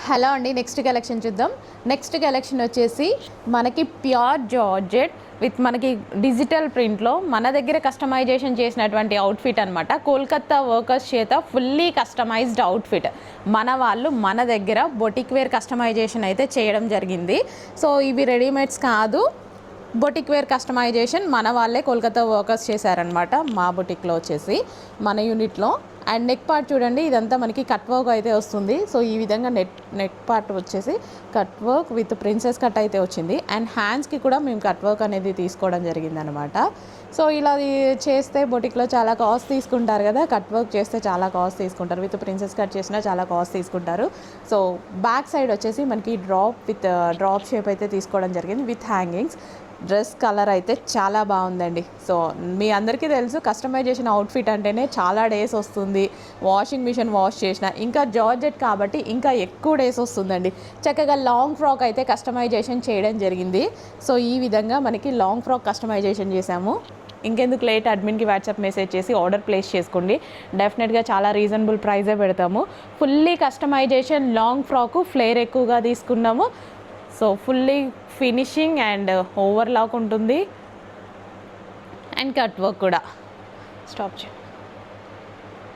Hello అండి, next collection చూద్దాం. Next collection వచ్చేసి మనకి ప్యూర్ జార్జెట్ విత్ మనకి డిజిటల్ ప్రింట్లో మన దగ్గర కస్టమైజేషన్ చేసినటువంటి అవుట్ఫిట్ అనమాట. కోల్కత్తా వర్కర్స్ చేత ఫుల్లీ కస్టమైజ్డ్ అవుట్ఫిట్ మన వాళ్ళు మన దగ్గర బొటిక్ వేర్ కస్టమైజేషన్ అయితే చేయడం జరిగింది. సో ఇవి రెడీమేడ్స్ కాదు, బొటిక్ వేర్ కస్టమైజేషన్ మన వాళ్ళే కోల్కతా వర్కర్స్ చేశారనమాట. మా బొటిక్లో వచ్చేసి మన యూనిట్లో. అండ్ నెక్ పార్ట్ చూడండి, ఇదంతా మనకి కట్ వర్క్ అయితే వస్తుంది. సో ఈ విధంగా నెక్ పార్ట్ వచ్చేసి cut work with princess cut అయితే వచ్చింది. అండ్ హ్యాండ్స్కి కూడా మేము కట్ వర్క్ అనేది తీసుకోవడం జరిగిందనమాట. సో ఇలా చేస్తే బొటిక్లో చాలా కాస్ట్ తీసుకుంటారు కదా, కట్ వర్క్ చేస్తే చాలా కాస్ట్ తీసుకుంటారు, విత్ ప్రిన్సెస్ కట్ చేసినా చాలా కాస్ట్ తీసుకుంటారు. సో బ్యాక్ సైడ్ వచ్చేసి మనకి డ్రాప్ షేప్ అయితే తీసుకోవడం జరిగింది విత్ హ్యాంగింగ్స్. డ్రెస్ కలర్ అయితే చాలా బాగుందండి. సో మీ అందరికీ తెలుసు, కస్టమైజేషన్ అవుట్ఫిట్ అంటేనే చాలా డేస్ వస్తుంది. వాషింగ్ మిషన్ వాష్ చేసిన, ఇంకా జార్జెట్ కాబట్టి ఇంకా ఎక్కువ డేస్ వస్తుందండి. చక్కగా లాంగ్ ఫ్రాక్ అయితే కస్టమైజేషన్ చేయడం జరిగింది. సో ఈ విధంగా మనకి లాంగ్ ఫ్రాక్ కస్టమైజేషన్ చేశాము. ఇంకెందుకు లేట్, అడ్మిన్కి వాట్సాప్ మెసేజ్ చేసి ఆర్డర్ ప్లేస్ చేసుకోండి. డెఫినెట్గా చాలా రీజనబుల్ ప్రైజే పెడతాము. Fully customisation long frock, flare ఎక్కువగా తీసుకున్నాము. So fully finishing and overlock ఉంటుంది. అండ్ కట్ వర్క్ కూడా. స్టాప్ చేయండి.